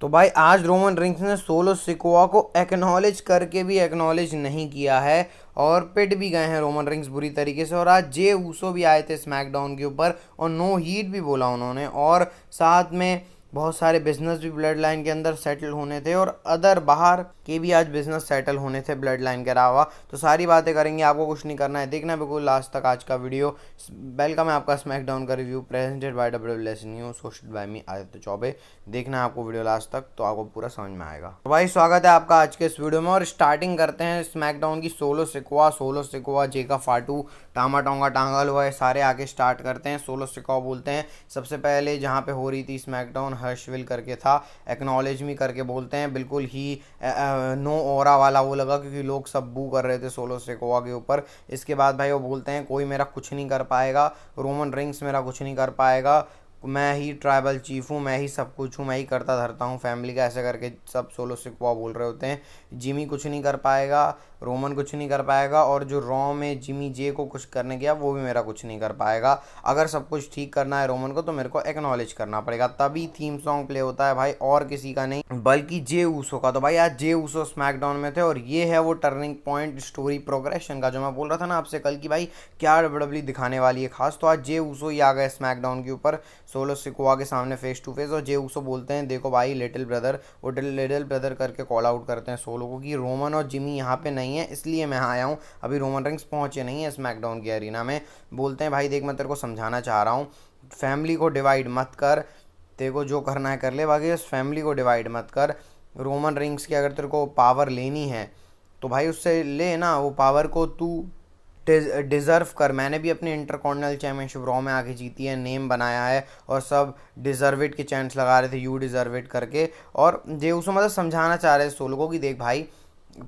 तो भाई आज रोमन रिंग्स ने सोलो सिकोआ को एक्नॉलेज करके भी एक्नॉलेज नहीं किया है और पिट भी गए हैं रोमन रिंग्स बुरी तरीके से। और आज जे ऊसो भी आए थे स्मैकडाउन के ऊपर और नो हीट भी बोला उन्होंने, और साथ में बहुत सारे बिजनेस भी ब्लड लाइन के अंदर सेटल होने थे और अदर बाहर के भी आज बिजनेस सेटल होने थे ब्लड लाइन के अलावा। तो सारी बातें करेंगे, आपको कुछ नहीं करना है, देखना है बिल्कुल लास्ट तक आज का वीडियो। वेलकम है आपका स्मैकडाउन का review presented by WWS news hosted by me Aditya Chaubey. देखना है आपको वीडियो लास्ट तक तो आपको पूरा समझ में आएगा। तो भाई स्वागत है आपका आज के इस वीडियो में और स्टार्टिंग करते हैं स्मैकडाउन की सोलो सिकोआ जेका फाटू टामा टोंगा टांगल हुआ है, सारे आके स्टार्ट करते हैं। सोलो सिकोआ बोलते हैं सबसे पहले जहाँ पे हो रही थी स्मैकडाउन, हर्षविल करके था, एक्नॉलेज मी करके बोलते हैं, बिल्कुल ही नो ओरा वाला वो लगा क्योंकि लोग सब बू कर रहे थे सोलो सिकोआ के ऊपर। इसके बाद भाई वो बोलते हैं कोई मेरा कुछ नहीं कर पाएगा, रोमन रिंग्स मेरा कुछ नहीं कर पाएगा, मैं ही ट्राइबल चीफ हूँ, मैं ही सब कुछ हूँ, मैं ही करता धरता हूँ फैमिली का, ऐसे करके सब सोलो सिकोआ बोल रहे होते हैं। जिमी कुछ नहीं कर पाएगा, रोमन कुछ नहीं कर पाएगा, और जो रॉ में जिमी जे को कुछ करने गया वो भी मेरा कुछ नहीं कर पाएगा। अगर सब कुछ ठीक करना है रोमन को तो मेरे को एक्नॉलेज करना पड़ेगा, तभी थीम सॉन्ग प्ले होता है भाई, और किसी का नहीं बल्कि जे ऊसो का। तो भाई आज जे ऊसो स्मैकडाउन में थे और ये है वो टर्निंग पॉइंट स्टोरी प्रोग्रेशन का जो मैं बोल रहा था ना आपसे कल की भाई क्या डब्ल्यूडब्ल्यू दिखाने वाली है खास। तो आज जे ऊसो ही आ गए स्मैकडाउन के ऊपर सोलो सिकोआ के सामने फेस टू फेस, और जे ऊसो बोलते हैं देखो भाई लिटिल ब्रदर, वो लिटिल ब्रदर करके कॉल आउट करते हैं सोलो को कि रोमन और जिमी यहाँ पे नहीं है इसलिए मैं आया हूँ, अभी रोमन रिंग्स पहुँचे नहीं है स्मैकडाउन की अरीना में। बोलते हैं भाई देख मैं तेरे को समझाना चाह रहा हूँ, फैमिली को डिवाइड मत कर, तेरे को जो करना है कर ले, बाकी इस फैमिली को डिवाइड मत कर। रोमन रिंग्स की अगर तेरे को पावर लेनी है तो भाई उससे ले ना, वो पावर को तू डिज़र्व कर। मैंने भी अपनी इंटरकॉन्टिनेंटल चैम्पियनशिप रॉ में आके जीती है, नेम बनाया है, और सब डिज़र्व इट के चैंट्स लगा रहे थे यू डिज़र्व इट करके। और जे उसको मतलब समझाना चाह रहे थे सोलो को कि देख भाई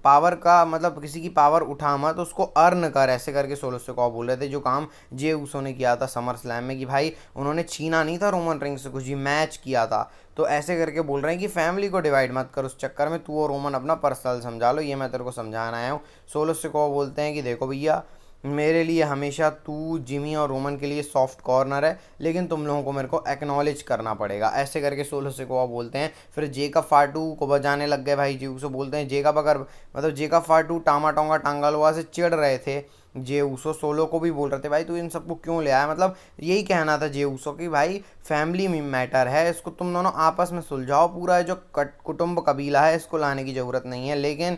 पावर का मतलब किसी की पावर उठा मत, उसको अर्न कर, ऐसे करके सोलो से कॉ बोल रहे थे। जो काम जे ऊसो ने किया था समर स्लैम में कि भाई उन्होंने छीना नहीं था रोमन रिंग्स से कुछ, ही मैच किया था। तो ऐसे करके बोल रहे हैं कि फैमिली को डिवाइड मत कर, उस चक्कर में तू और रोमन अपना पर्सनल समझा लो, ये मैं तेरे को समझाना आया हूँ। सोलो से कॉ बोलते हैं कि देखो भैया मेरे लिए हमेशा तू जिमी और रोमन के लिए सॉफ्ट कॉर्नर है, लेकिन तुम लोगों को मेरे को एक्नॉलेज करना पड़ेगा, ऐसे करके सोलो सिकोआ बोलते हैं। फिर जेका फाटू को बजाने लग गए भाई, जे ऊसो बोलते हैं जेका बगर मतलब जेका फाटू टामा टोंगा टांगालोआ से चिढ़ रहे थे। जे ऊसो सोलो को भी बोल रहे थे भाई तू इन सबको क्यों ले आया, मतलब यही कहना था जे ऊसो की भाई फैमिली में मैटर है, इसको तुम दोनों आपस में सुलझाओ, पूरा जो कुटुंब कबीला है इसको लाने की ज़रूरत नहीं है। लेकिन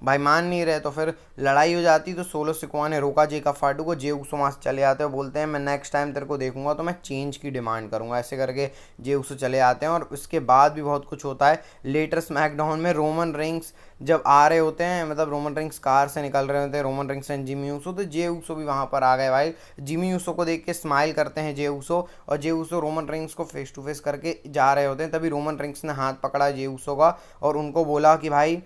भाई मान नहीं रहे तो फिर लड़ाई हो जाती। तो सोलो सिकोआ ने रोका जेका फाटू को, जे ऊसो वहाँ से चले आते हैं, बोलते हैं मैं नेक्स्ट टाइम तेरे को देखूंगा तो मैं चेंज की डिमांड करूंगा, ऐसे करके जे ऊसो चले आते हैं। और उसके बाद भी बहुत कुछ होता है लेटर स्मैकडाउन में। रोमन रिंग्स जब आ रहे होते हैं, मतलब रोमन रिंग्स कार से निकल रहे होते हैं, Roman rings and Jimmy Uso, तो जे ऊसो भी वहाँ पर आ गए भाई। जिमी ऊसो को देख के स्माइल करते हैं जे ऊसो, और जे ऊसो रोमन रिंग्स को फेस टू फेस करके जा रहे होते हैं, तभी रोमन रिंग्स ने हाथ पकड़ा जे ऊसो का और उनको बोला कि भाई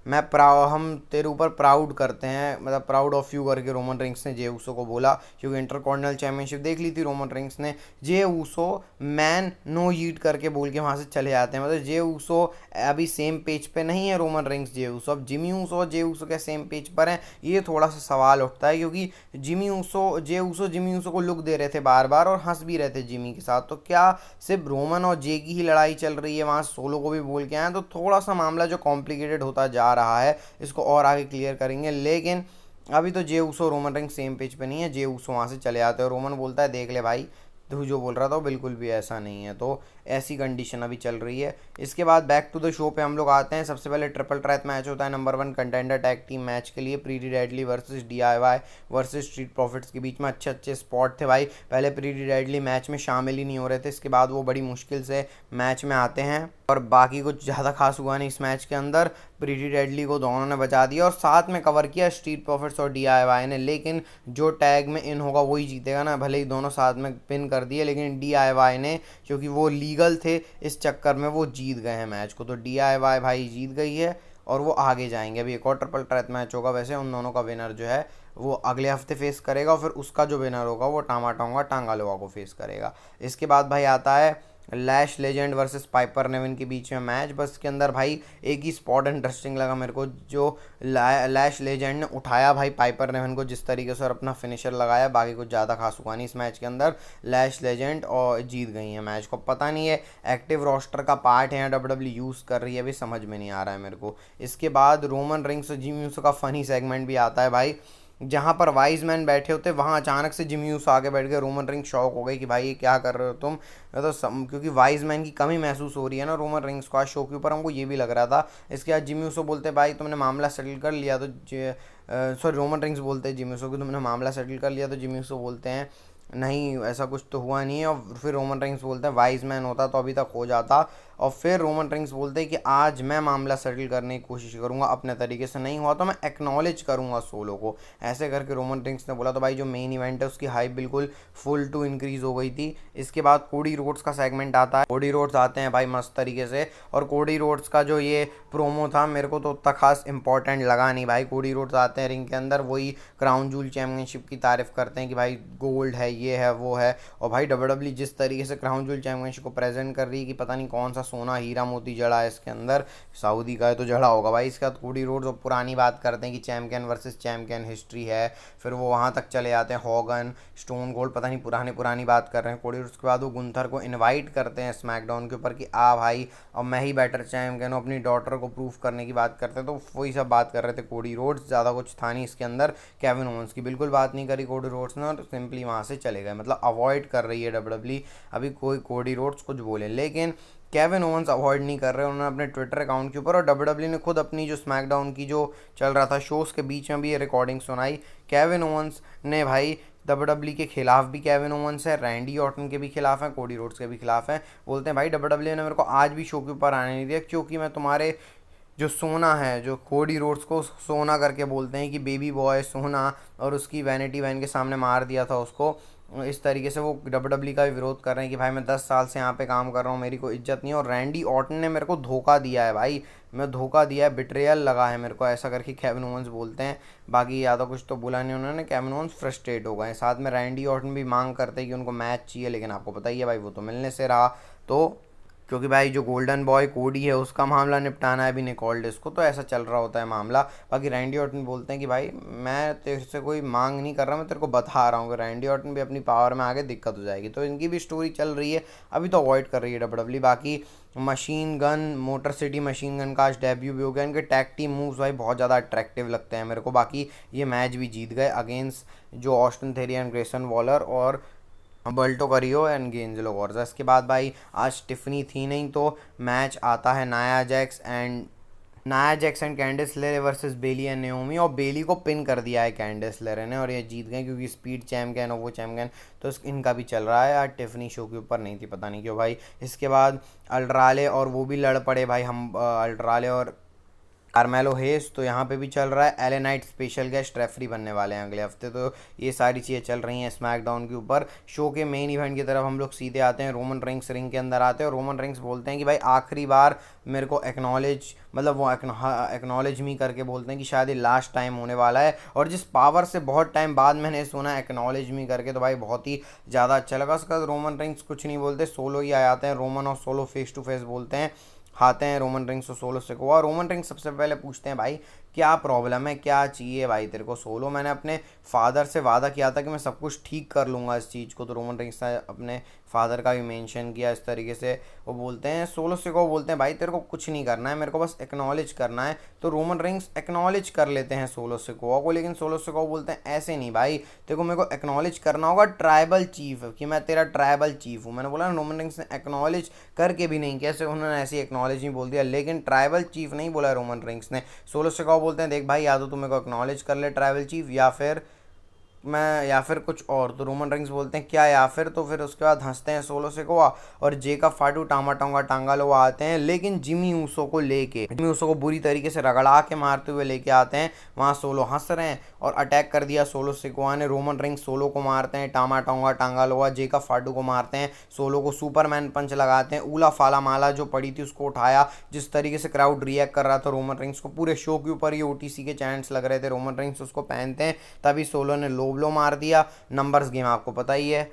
हम तेरे ऊपर प्राउड करते हैं, मतलब प्राउड ऑफ यू करके रोमन रिंग्स ने जे ऊसो को बोला, क्योंकि इंटरकॉन्टिनेंटल चैंपियनशिप देख ली थी रोमन रिंग्स ने। जे ऊसो मैन नो ईट करके बोल के वहाँ से चले जाते हैं, मतलब जे ऊसो अभी सेम पेज पे नहीं है रोमन रिंग्स जे ऊसो, अब जिमी ऊसो और जे ऊसो के सेम पेज पर हैं, ये थोड़ा सा सवाल उठता है, क्योंकि Jimmy Uso Jey Uso Jimmy Uso को लुक दे रहे थे बार बार और हंस भी रहे थे जिमी के साथ। तो क्या सिर्फ रोमन और जे की ही लड़ाई चल रही है, वहाँ सोलो को भी बोल के आए, तो थोड़ा सा मामला जो कॉम्प्लिकेटेड होता जा रहा है, इसको और आगे क्लियर करेंगे। लेकिन अभी तो Jey Uso Roman Reigns same page पे नहीं है, जे ऊसो वहाँ से चले आते हैं। रोमन बोलता है देख ले भाई तू जो बोल रहा था बिल्कुल भी ऐसा नहीं है, तो ऐसी कंडीशन अभी चल रही है। इसके बाद बैक टू द शो पे हम लोग आते हैं। सबसे पहले ट्रिपल थ्रेट मैच होता है number 1 contender tag team match के लिए, pretty deadly versus DIY versus street profits के बीच में। अच्छे अच्छे स्पॉट थे भाई, पहले प्रीटी डेडली मैच में शामिल ही नहीं हो रहे थे, इसके बाद वो बड़ी मुश्किल से मैच में आते हैं, और बाकी कुछ ज़्यादा खास हुआ नहीं इस मैच के अंदर। प्रीटी डेडली को दोनों ने बचा दिया और साथ में कवर किया स्ट्रीट प्रॉफिट्स और डीआईवाई ने, लेकिन जो टैग में इन होगा वही जीतेगा ना, भले ही दोनों साथ में पिन कर दिए, लेकिन डीआईवाई ने, क्योंकि वो लीगल थे इस चक्कर में, वो जीत गए हैं मैच को। तो डीआईवाई भाई जीत गई है और वो आगे जाएंगे। अभी एक और ट्रिपल थ्रेट मैच होगा, वैसे उन दोनों का विनर जो है वो अगले हफ्ते फेस करेगा, और फिर उसका जो विनर होगा वो टामा टोंगा टांगालोआ को फेस करेगा। इसके बाद भाई आता है लैश लेजेंड वर्सेस पाइपर नेवन के बीच में मैच। बस के अंदर भाई एक ही स्पॉट इंटरेस्टिंग लगा मेरे को, जो लैश लेजेंड ने उठाया भाई पाइपर नेवन को जिस तरीके से और अपना फिनिशर लगाया, बाकी कुछ ज़्यादा खास हुआ नहीं इस मैच के अंदर। लैश लेजेंड और जीत गई है मैच को। पता नहीं है एक्टिव रोस्टर का पार्ट है या डब्ल्यूडब्ल्यू यूज़ कर रही है, अभी समझ में नहीं आ रहा है मेरे को। इसके बाद रोमन रिंग्स और जिमी यूसो का फनी सेगमेंट भी आता है भाई, जहाँ पर वाइज मैन बैठे होते वहाँ अचानक से जिमी यूसो आगे बैठ गए। रोमन रिंग्स शॉक हो गई कि भाई ये क्या कर रहे हो तुम। मैं तो क्योंकि वाइज मैन की कमी महसूस हो रही है ना रोमन रिंग्स को आज शो के ऊपर, हमको ये भी लग रहा था। इसके बाद जिमी यूसो बोलते भाई तुमने मामला सेटल कर लिया, तो सॉरी रोमन रिंग्स बोलते हैं जिमी यूसो को तुमने मामला सेटल कर लिया, तो जिमी यूसो बोलते हैं नहीं ऐसा कुछ तो हुआ नहीं है। और फिर रोमन रिंग्स बोलते हैं वाइज मैन होता तो अभी तक हो जाता। और फिर रोमन रिंग्स बोलते हैं कि आज मैं मामला सेटल करने की कोशिश करूंगा अपने तरीके से, नहीं हुआ तो मैं एक्नॉलेज करूंगा सोलो को, ऐसे करके रोमन रिंग्स ने बोला। तो भाई जो मेन इवेंट है उसकी हाइप बिल्कुल फुल टू इंक्रीज हो गई थी। इसके बाद कोडी रोड्स का सेगमेंट आता है। कोडी रोड्स आते हैं भाई मस्त तरीके से, और कोडी रोड्स का जो ये प्रोमो था मेरे को तो उतना खास इंपॉर्टेंट लगा नहीं भाई। कोडी रोड्स आते हैं रिंग के अंदर, वही क्राउन जूल चैम्पियनशिप की तारीफ करते हैं कि भाई गोल्ड है, ये है वो है। और भाई डब्ल्यूडब्ल्यू जिस तरीके से क्राउन जूल चैम्पियनशिप को प्रेजेंट कर रही है कि पता नहीं कौन सा सोना हीरा मोती जड़ा है इसके अंदर, सऊदी का है तो जड़ा होगा भाई। इसके बाद कोडी रोड्स और पुरानी बात करते हैं कि चैम्पियन वर्सेस चैम्पियन हिस्ट्री है, फिर वो वहाँ तक चले जाते हैं हॉगन स्टोन कोल्ड, पता नहीं पुरानी बात कर रहे हैं कोडी रोड्स। के बाद वो गुंथर को इनवाइट करते हैं स्मैकडाउन के ऊपर कि आ भाई अब मैं ही बेटर चैम्पियन हूँ, अपनी डॉटर को प्रूव करने की बात करते हैं। तो वही सब बात कर रहे थे कोडी रोड्स, ज़्यादा कुछ था नहीं इसके अंदर। केविन ओवंस की बिल्कुल बात नहीं करी कोडी रोड्स ने, और सिंपली वहाँ से चले गए, मतलब अवॉइड कर रही है डब्ल्यूडब्ल्यू अभी कोई कोडी रोड्स कुछ बोले। लेकिन केविन ओवंस अवॉइड नहीं कर रहे उन्होंने अपने ट्विटर अकाउंट के ऊपर, और डब्ल्यूडब्ल्यू ने खुद अपनी जो स्मैकडाउन की जो चल रहा था शोज़ के बीच में भी ये रिकॉर्डिंग सुनाई। केविन ओवंस ने भाई डब्ल्यूडब्ल्यू के खिलाफ भी केविन ओवंस है, रैंडी ऑर्टन के भी खिलाफ हैं, कोडी रोड्स के भी खिलाफ हैं। बोलते हैं भाई डब्ल्यूडब्ल्यू ने मेरे को आज भी शो के ऊपर आने नहीं दिया, क्योंकि मैं तुम्हारे जो सोना है, जो कोडी रोड्स को सोना करके बोलते हैं कि बेबी बॉय सोना, और उसकी वैनिटी वैन के सामने मार दिया था उसको। इस तरीके से वो डब्ल्यूडब्ल्यू का भी विरोध कर रहे हैं कि भाई मैं 10 साल से यहाँ पे काम कर रहा हूँ, मेरी कोई इज्जत नहीं है, और रैंडी ऑर्टन ने मेरे को धोखा दिया है भाई, मैं धोखा दिया है, बिट्रेयल लगा है मेरे को, ऐसा करके केविन ओवंस बोलते हैं। बाकी ज़्यादा कुछ तो बोला नहीं उन्होंने। केविन ओवंस फ्रस्ट्रेट हो गए, साथ में रैंडी ऑर्टन भी मांग करते हैं कि उनको मैच चाहिए, लेकिन आपको पता ही है भाई वो तो मिलने से रहा। तो क्योंकि भाई जो गोल्डन बॉय कोडी है उसका मामला निपटाना है अभी निकोल्डिस को, तो ऐसा चल रहा होता है मामला। बाकी रैंडी ऑर्टन बोलते हैं कि भाई मैं तेरे से कोई मांग नहीं कर रहा, मैं तेरे को बता रहा हूँ कि रैंडी ऑर्टन भी अपनी पावर में आगे दिक्कत हो जाएगी। तो इनकी भी स्टोरी चल रही है, अभी तो अवॉइड कर रही है डब्ल्यूडब्ल्यू। बाकी machine gun motor city machine gun का आज डेब्यू भी हो गया। इनके टैग टीम मूव्स भाई बहुत ज़्यादा अट्रैक्टिव लगते हैं मेरे को। बाकी ये मैच भी जीत गए अगेंस्ट जो Austin theory and Grayson Waller और बल्टो करियो एंड गेंजलो गॉर्जा। इसके बाद भाई आज टिफनी थी नहीं, तो मैच आता है नाया जैक्स एंड कैंडिस लेरे वर्सेस बेली एंड नेओमी, और बेली को पिन कर दिया है कैंडिस लेरे ने, और ये जीत गए क्योंकि स्पीड चैम्पियन और वो चैम्पियन। तो इनका भी चल रहा है, आज टिफनी शो के ऊपर नहीं थी, पता नहीं क्यों भाई। इसके बाद अल्ट्राले और वो भी लड़ पड़े भाई, हम अल्ट्राले और कार्मेलो हेस, तो यहाँ पे भी चल रहा है। LA Knight special guest referee बनने वाले हैं अगले हफ्ते। तो ये सारी चीज़ें चल रही हैं स्मैकडाउन के ऊपर। शो के मेन इवेंट की तरफ हम लोग सीधे आते हैं। रोमन रिंग्स रिंग के अंदर आते हैं और रोमन रिंग्स बोलते हैं कि भाई आखिरी बार मेरे को एक्नॉलेज, मतलब वो एक्नॉलेज मी करके बोलते हैं कि शायद ये लास्ट टाइम होने वाला है। और जिस पावर से बहुत टाइम बाद मैंने सुना एक्नॉलेज मी करके, तो भाई बहुत ही ज़्यादा अच्छा लगा। उसके बाद रोमन रिंग्स कुछ नहीं बोलते, सोलो ही आ जाते हैं। रोमन और सोलो फेस टू फेस बोलते हैं, आते हैं रोमन रिंग्स और सोलो से को। रोमन रिंग्स सबसे पहले पूछते हैं भाई क्या प्रॉब्लम है, क्या चाहिए भाई तेरे को सोलो। मैंने अपने फादर से वादा किया था कि मैं सब कुछ ठीक कर लूँगा इस चीज़ को। तो रोमन रिंग्स ने अपने फादर का भी मेंशन किया इस तरीके से। वो बोलते हैं सोलो से को, बोलते हैं भाई तेरे को कुछ नहीं करना है, मेरे को बस एक्नॉलेज करना है। तो रोमन रिंग्स एक्नॉलेज कर लेते हैं सोलो से को, लेकिन सोलो से को बोलते हैं ऐसे नहीं भाई, तेरे को मेरे को एक्नॉलेज करना होगा ट्राइबल चीफ, कि मैं तेरा ट्राइबल चीफ हूँ। मैंने बोला रोमन रिंग्स ने एक्नॉलेज करके भी नहीं, कैसे उन्होंने ऐसी एक्नॉलेज नहीं बोल दिया, लेकिन ट्राइबल चीफ नहीं बोला रोमन रिंग्स ने। सोलो से को बोलते हैं देख भाई या तो तुम मेरे को एक्नॉलेज कर ले ट्राइबल चीफ, या फिर कुछ और। तो रोमन रिंग्स बोलते हैं क्या या फिर, तो फिर उसके बाद हंसते हैं सोलो सिकोआ और जेकब फाटू टांगालोआ आते हैं, लेकिन जिमी ऊसो को लेके, जिमी ऊसो को बुरी तरीके से रगड़ा के मारते हुए लेके आते हैं। वहाँ सोलो हंस रहे हैं और अटैक कर दिया सोलो सिकोआ ने। रोमन रिंग्स सोलो को मारते हैं, टांगालोआ जेकब फाटू को मारते हैं, सोलो को सुपरमैन पंच लगाते हैं। ऊला फाला माला जो पड़ी थी उसको उठाया। जिस तरीके से क्राउड रिएक्ट कर रहा था रोमन रिंग्स को, पूरे शो के ऊपर ये ओटीसी के चैंट्स लग रहे थे, रोमन रिंग्स उसको पहनते हैं। तभी सोलो ने लो ब्लो मार दिया। नंबर्स गेम आपको पता ही है,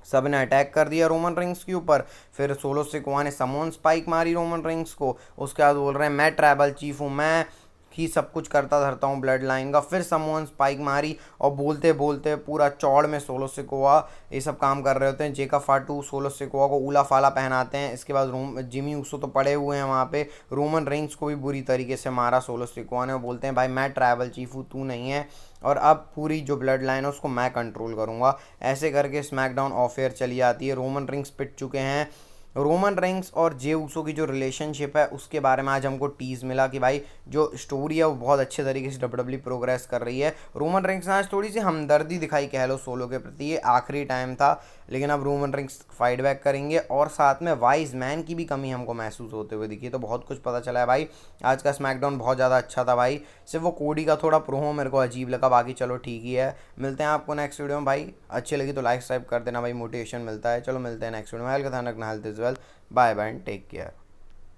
सब ने अटैक कर दिया रोमन रेंस के ऊपर। फिर सोलो सिकोआ ने समोन स्पाइक मारी रोमन रेंस को। उसके बाद बोल रहे हैं मैं ट्राइबल चीफ हूँ, मैं ही सब कुछ करता धरता हूँ ब्लड लाइन का। फिर समोन स्पाइक मारी और बोलते बोलते पूरा चौड़ में सोलो सिकोआ ये सब काम कर रहे होते हैं। जेका फाटू सोलो सिकोआ को उला फाला पहनाते हैं। इसके बाद जिमी ऊसो तो पड़े हुए हैं वहाँ पे। रोमन रेंस को भी बुरी तरीके से मारा सोलो सिकोआ ने। वो बोलते हैं भाई मैं ट्राइबल चीफ हूँ, तू नहीं है, और अब पूरी जो ब्लड लाइन है उसको मैं कंट्रोल करूँगा। ऐसे करके स्मैकडाउन ऑफ एयर चली जाती है। रोमन रिंग्स पिट चुके हैं। रोमन रेंस और जे ऊसो की जो रिलेशनशिप है उसके बारे में आज हमको टीज़ मिला कि भाई जो स्टोरी है वो बहुत अच्छे तरीके से डब्ल्यूडब्ल्यू प्रोग्रेस कर रही है। रोमन रेंस ने आज थोड़ी सी हमदर्दी दिखाई कह लो सोलो के प्रति, ये आखिरी टाइम था, लेकिन अब रोमन रेंस फाइट बैक करेंगे। और साथ में वाइज मैन की भी कमी हमको महसूस होते हुए दिखी। तो बहुत कुछ पता चला है भाई। आज का स्मैकडाउन बहुत ज़्यादा अच्छा था भाई। सिर्फ वो कोडी का थोड़ा प्रोमो मेरे को अजीब लगा, बाकी चलो ठीक ही है। मिलते हैं आपको नेक्स्ट वीडियो में भाई। अच्छी लगी तो लाइक सब्सक्राइब कर देना भाई, मोटिवेशन मिलता है। चलो मिलते हैं नेक्स्ट वीडियो में। हेल्थ का ध्यान रखना, health is well. Bye bye and take care.